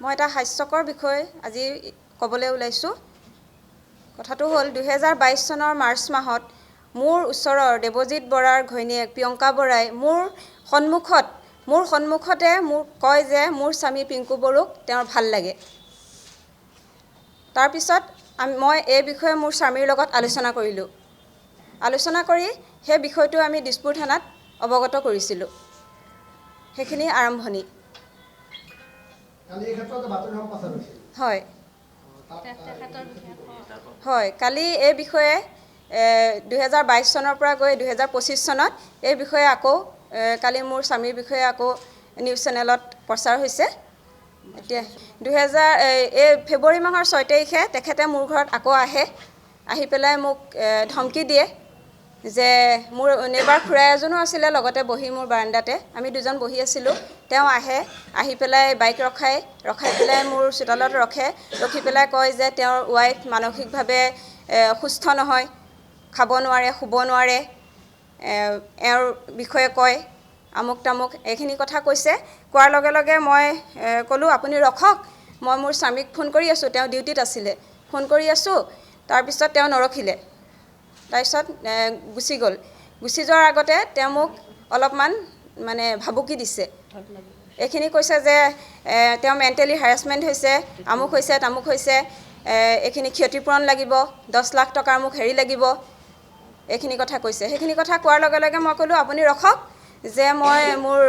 মই এটা হাস্যকৰ বিষয় আজি ক'বলৈ ওলাইছোঁ। কথাটো হ'ল 2022 চনৰ মাৰ্চ মাহত মোৰ ওচৰৰ দেৱজিৎ বৰাৰ ঘৈণীয়েক প্ৰিয়ংকা বৰাই মোৰ সন্মুখতে মোক কয় যে মোৰ স্বামী পিংকু বড়োক তেওঁৰ ভাল লাগে। তাৰপিছত মই এই বিষয়ে মোৰ স্বামীৰ লগত আলোচনা কৰিলোঁ। আলোচনা কৰি সেই বিষয়টো আমি দিছপুৰ থানাত অৱগত কৰিছিলোঁ। সেইখিনি আৰম্ভণি। হয় হয়, কালি এই বিষয়ে 2022 চনৰ পৰা গৈ 2025 চনত এই বিষয়ে আকৌ কালি মোৰ স্বামীৰ বিষয়ে আকৌ নিউজ চেনেলত প্ৰচাৰ হৈছে। এতিয়া এই ফেব্ৰুৱাৰী মাহৰ 6 তাৰিখে তেখেতে মোৰ ঘৰত আকৌ আহি পেলাই মোক ধমকি দিয়ে যে মোৰ নেবাৰ খুৰা এজনো আছিলে লগতে বহি মোৰ বাৰাণ্ডাতে, আমি দুজন বহি আছিলোঁ। তেওঁ আহি পেলাই বাইক ৰখাই পেলাই মোৰ চোতালত ৰখি পেলাই কয় যে তেওঁৰ ৱাইফ মানসিকভাৱে সুস্থ নহয়, খাব নোৱাৰে, শুব নোৱাৰে, এওঁৰ বিষয়ে কয়, আমুক তামুক এইখিনি কথা কৈছে। কোৱাৰ লগে লগে মই ক'লোঁ আপুনি ৰখক, মই মোৰ স্বামীক ফোন কৰি আছোঁ, তেওঁ ডিউটিত আছিলে, ফোন কৰি আছোঁ। তাৰপিছত তেওঁ নৰখিলে, তাৰপিছত গুচি গ'ল। গুচি যোৱাৰ আগতে তেওঁ মোক অলপমান মানে ভাবুকি দিছে। এইখিনি কৈছে যে তেওঁ মেণ্টেলি হেৰাছমেণ্ট হৈছে, আমুক হৈছে তামুক হৈছে, এইখিনি ক্ষতিপূৰণ লাগিব, 10 লাখ টকাৰ মোক হেৰি লাগিব, এইখিনি কথা কৈছে। সেইখিনি কথা কোৱাৰ লগে লগে মই ক'লোঁ আপুনি ৰখক, যে মই মোৰ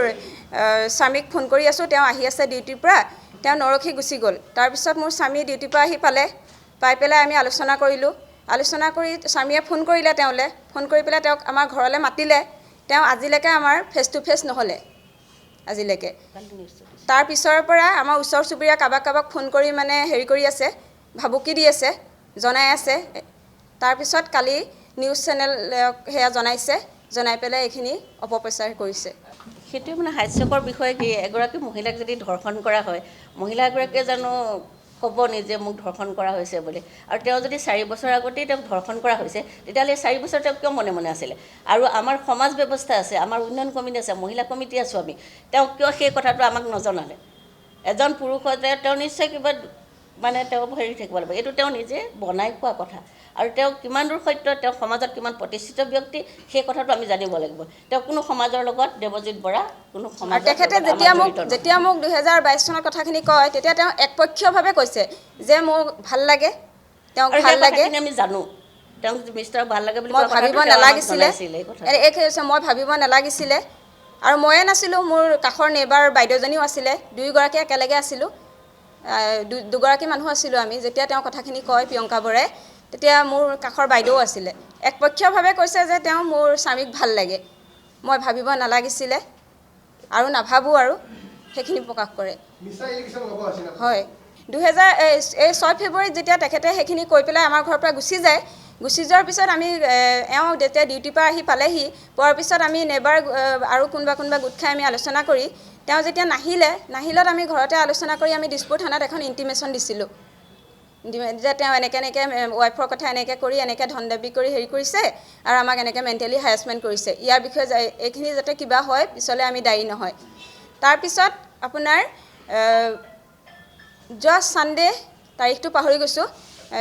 স্বামীক ফোন কৰি আছোঁ, তেওঁ আহি আছে ডিউটিৰ পৰা, তেওঁ নৰখি গুচি গ'ল। তাৰপিছত মোৰ স্বামী ডিউটিৰ পৰা পাই পেলাই আমি আলোচনা কৰিলোঁ। আলোচনা কৰি স্বামীয়ে ফোন কৰিলে তেওঁলৈ, ফোন কৰি পেলাই তেওঁক আমাৰ ঘৰলৈ মাতিলে। তেওঁ আজিলৈকে আমাৰ ফেচ টু ফেচ নহ'লে আজিলৈকে। তাৰ পিছৰ পৰা আমাৰ ওচৰ চুবুৰীয়া কাৰোবাক ফোন কৰি মানে হেৰি কৰি আছে, ভাবুকি দি আছে, জনাই আছে। তাৰপিছত কালি নিউজ চেনেল সেয়া জনাই পেলাই এইখিনি অপপ্ৰচাৰ কৰিছে। সেইটোৱে মানে হাস্যকৰ বিষয় কি, এগৰাকী মহিলাক যদি ধৰ্ষণ কৰা হয়, মহিলাগৰাকীয়ে জানো ক'ব নিজে মোক ধৰ্ষণ কৰা হৈছে বুলি? আৰু তেওঁ যদি 4 বছৰ আগতেই তেওঁক ধৰ্ষণ কৰা হৈছে, তেতিয়াহ'লে 4 বছৰ তেওঁ কিয় মনে মনে আছিলে? আৰু আমাৰ সমাজ ব্যৱস্থা আছে, আমাৰ উন্নয়ন কমিটি আছে, মহিলা কমিটি আছোঁ আমি, তেওঁ কিয় সেই কথাটো আমাক নজনালে? এজন পুৰুষতে তেওঁ নিশ্চয় কিবা মানে তেওঁ হেৰি থাকিব লাগিব। এইটো তেওঁ নিজে বনাই কোৱা কথা। আৰু তেওঁ কিমান দূৰ সত্য, তেওঁ সমাজত কিমান প্ৰতিষ্ঠিত ব্যক্তি, সেই কথাটো আমি জানিব লাগিব। তেওঁ কোনো সমাজৰ লগত, দেৱজিৎ বৰা কোনো সমাজৰ তেখেতে যেতিয়া মোক 2022 চনৰ কথাখিনি কয়, তেতিয়া তেওঁ একপক্ষীয়ভাৱে কৈছে যে মোক ভাল লাগে, তেওঁক ভাল লাগে। আমি জানো তেওঁক মিষ্টাৰক ভাল লাগে বুলি মই ভাবিব নালাগিছিলে, মই ভাবিব নালাগিছিলে। আৰু ময়ে নাছিলোঁ, মোৰ কাষৰ নেবাৰ বাইদেউজনীও আছিলে, দুয়োগৰাকী একেলগে আছিলোঁ, দুগৰাকী মানুহ আছিলোঁ আমি। যেতিয়া তেওঁ কথাখিনি কয় প্ৰিয়ংকা বৰাই, তেতিয়া মোৰ কাষৰ বাইদেউ আছিলে। একপক্ষীয়ভাৱে কৈছে যে তেওঁ মোৰ স্বামীক ভাল লাগে, মই ভাবিব নালাগিছিলে আৰু নাভাবোঁ, আৰু সেইখিনি প্ৰকাশ কৰে। হয়, 6 ফেব্ৰুৱাৰীত যেতিয়া তেখেতে সেইখিনি কৈ পেলাই আমাৰ ঘৰৰ পৰা গুচি যায়, গুচি যোৱাৰ পিছত আমি এওঁ যেতিয়া ডিউটিৰ পৰা পালেহি, পোৱাৰ পিছত আমি নেবাৰ আৰু কোনোবা গোট খাই আমি আলোচনা কৰি, তেওঁ যেতিয়া নাহিলত আমি ঘৰতে আলোচনা কৰি আমি দিছপুৰ থানাত এখন ইণ্টিমেশ্যন দিছিলোঁ যে তেওঁ এনেকৈ ৱাইফৰ কথা এনেকৈ কৰি এনেকৈ ধন দাবী কৰি হেৰি কৰিছে আৰু আমাক এনেকৈ মেণ্টেলি হেৰাছমেণ্ট কৰিছে। ইয়াৰ বিষয়ে এইখিনি যাতে কিবা হয়, পিছলৈ আমি দায়ী নহয়। তাৰপিছত আপোনাৰ যোৱা ছানডে, তাৰিখটো পাহৰি গৈছোঁ,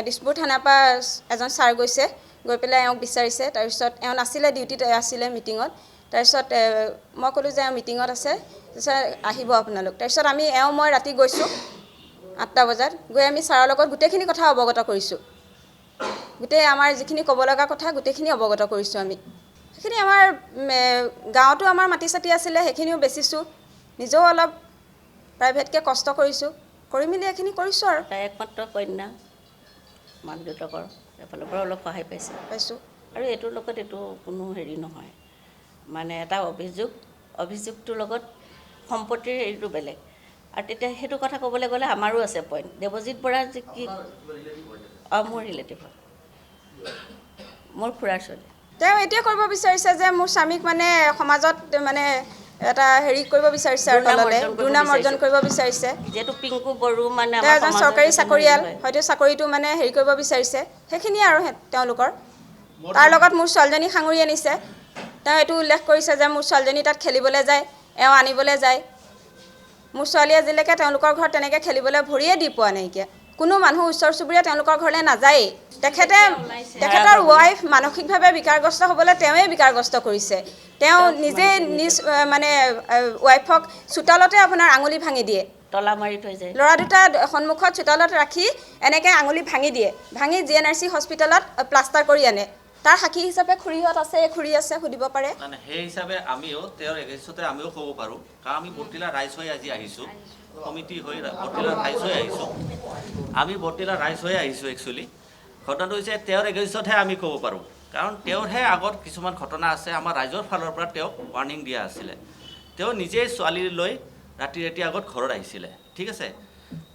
দিছপুৰ থানাৰ পৰা এজন ছাৰ গৈছে, গৈ পেলাই এওঁক বিচাৰিছে। তাৰপিছত এওঁ নাছিলে, ডিউটিত আছিলে মিটিঙত। তাৰপিছত মই ক'লোঁ যে মিটিঙত আছে, তাৰপিছত আহিব আপোনালোক। তাৰপিছত মই ৰাতি গৈছোঁ 8টা বজাত, গৈ আমি ছাৰৰ লগত গোটেইখিনি কথা অৱগত কৰিছোঁ। গোটেই আমাৰ যিখিনি ক'ব লগা কথা গোটেইখিনি অৱগত কৰিছোঁ আমি। সেইখিনি আমাৰ গাঁৱতো আমাৰ মাটি চাটি আছিলে, সেইখিনিও বেচিছোঁ, নিজেও অলপ প্ৰাইভেটকৈ কষ্ট কৰিছোঁ, কৰি মেলি এইখিনি কৰিছোঁ আৰু। তাই একমাত্ৰ কন্যা, মাক দেউতাকৰ এফালৰ পৰা অলপ সহায় পাইছোঁ। আৰু এইটোৰ লগত এইটো কোনো হেৰি নহয়, মানে এটা অভিযোগটোৰ লগত সম্পত্তিৰ হেৰিটো বেলেগ। আৰু তেতিয়া সেইটো কথা ক'বলৈ গ'লে আমাৰো আছে পইণ্ট। দেৱজিৎ বৰা যে কি, মোৰ ৰিলেটিভ হয়, মোৰ খুৰাৰ ছোৱালী। তেওঁ এইটোৱে কৰিব বিচাৰিছে যে মোৰ স্বামীক মানে সমাজত মানে এটা হেৰি কৰিব বিচাৰিছে, আৰু তললৈ দুৰ্নাম অৰ্জন কৰিব বিচাৰিছে। যিহেতু পিংকু বড়ো মানে তেওঁ এজন চৰকাৰী চাকৰিয়াল, হয়তো চাকৰিটো মানে হেৰি কৰিব বিচাৰিছে, সেইখিনিয়ে আৰু তেওঁলোকৰ। তাৰ লগত মোৰ ছোৱালীজনী সাঙুৰি আনিছে। তেওঁ এইটো উল্লেখ কৰিছে যে মোৰ ছোৱালীজনী তাত খেলিবলৈ যায়, এওঁ আনিবলৈ যায়। মোৰ ছোৱালী আজিলৈকে তেওঁলোকৰ ঘৰত তেনেকৈ খেলিবলৈ ভৰিয়ে দি পোৱা নাইকিয়া কোনো মানুহ ওচৰ চুবুৰীয়া তেওঁলোকৰ ঘৰলৈ নাযায়েই তেখেতৰ ৱাইফ মানসিকভাৱে বিকাৰগ্ৰস্ত হ'বলৈ তেওঁৱে বিকাৰগ্ৰস্ত কৰিছে তেওঁ নিজে নিজ মানে ৱাইফক চোতালতে আপোনাৰ আঙুলি ভাঙি দিয়ে তলা মাৰি থৈ যায় ল'ৰা দুটা সন্মুখত চোতালত ৰাখি এনেকৈ আঙুলি ভাঙি দিয়ে ভাঙি GNRC হস্পিটেলত প্লাষ্টাৰ কৰি আনে তাৰ সাক্ষী হিচাপে খুৰীহঁত আছে খুৰী আছে সুধিব পাৰে মানে সেই হিচাপে আমিও তেওঁৰ এগেইনষ্টতে আমিও ক'ব পাৰোঁ কাৰণ আমি বৰ্তিলা ৰাইজ হৈ আজি আহিছোঁ কমিটি হৈ বৰ্তিলা ৰাইজ হৈ আহিছোঁ আমি বৰ্তিলা ৰাইজ হৈ আহিছোঁ একচুৱেলি ঘটনাটো হৈছে তেওঁৰ এগেইনষ্টতহে আমি ক'ব পাৰোঁ কাৰণ তেওঁৰহে আগত কিছুমান ঘটনা আছে আমাৰ ৰাইজৰ ফালৰ পৰা তেওঁক ৱাৰ্ণিং দিয়া আছিলে তেওঁ নিজেই ছোৱালী লৈ ৰাতি আগত ঘৰত আহিছিলে ঠিক আছে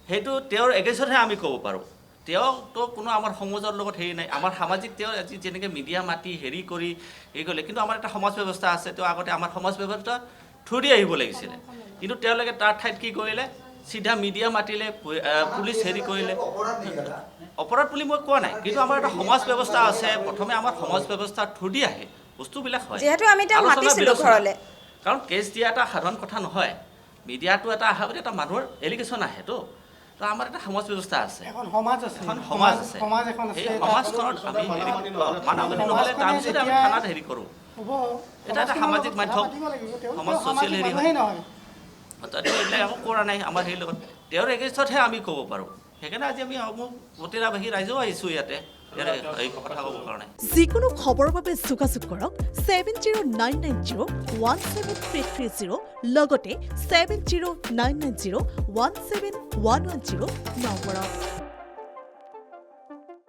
সেইটো তেওঁৰ এগেইনষ্টতহে আমি ক'ব পাৰোঁ তেওঁতো কোনো আমাৰ সমাজৰ লগত হেৰি নাই আমাৰ সামাজিক তেওঁ আজি যেনেকৈ মিডিয়া মাতি হেৰি কৰি হেৰি কৰিলে কিন্তু আমাৰ এটা সমাজ ব্যৱস্থা আছে তেওঁ আগতে আমাৰ সমাজ ব্যৱস্থা থ্ৰু দি আহিব লাগিছিলে কিন্তু তেওঁলোকে তাৰ ঠাইত কি কৰিলে চিধা মিডিয়া মাতিলে পুলিচ হেৰি কৰিলে অপৰাধ বুলি মই কোৱা নাই কিন্তু আমাৰ এটা সমাজ ব্যৱস্থা আছে প্ৰথমে আমাৰ সমাজ ব্যৱস্থা থ্ৰু দি আহে বস্তুবিলাক হয় যিহেতু আমি তেওঁক মাতিছিলোঁ ঘৰলৈ কাৰণ কেছ দিয়া এটা সাধাৰণ কথা নহয় মিডিয়াটো এটা অহা বুলি এটা মানুহৰ এলিগেশ্যন আহেতো তো আমাৰ এটা সমাজ ব্যৱস্থা আছে এখন সমাজ আছে এখন সমাজ আছে সমাজ এখন আছে এই সমাজখনত আমি মানৱী নহ'লে তাৰপিছতে আমি থানাত হেৰি কৰোঁ হ'ব এটা এটা সামাজিক মাধ্যম সমাজ ছ'চিয়েল হেৰি হয় নহয় এইবিলাক একো কৰা নাই আমাৰ হেৰিৰ লগত তেওঁৰ এগেইনষ্টতহে আমি ক'ব পাৰোঁ সেইকাৰণে আজি আমি বতিৰাবাসী ৰাইজেও আহিছোঁ ইয়াতে এই কথা ক'বৰ কাৰণে যিকোনো খবৰৰ বাবে যোগাযোগ কৰক 7099017330 লগতে 7099017110 নম্বৰত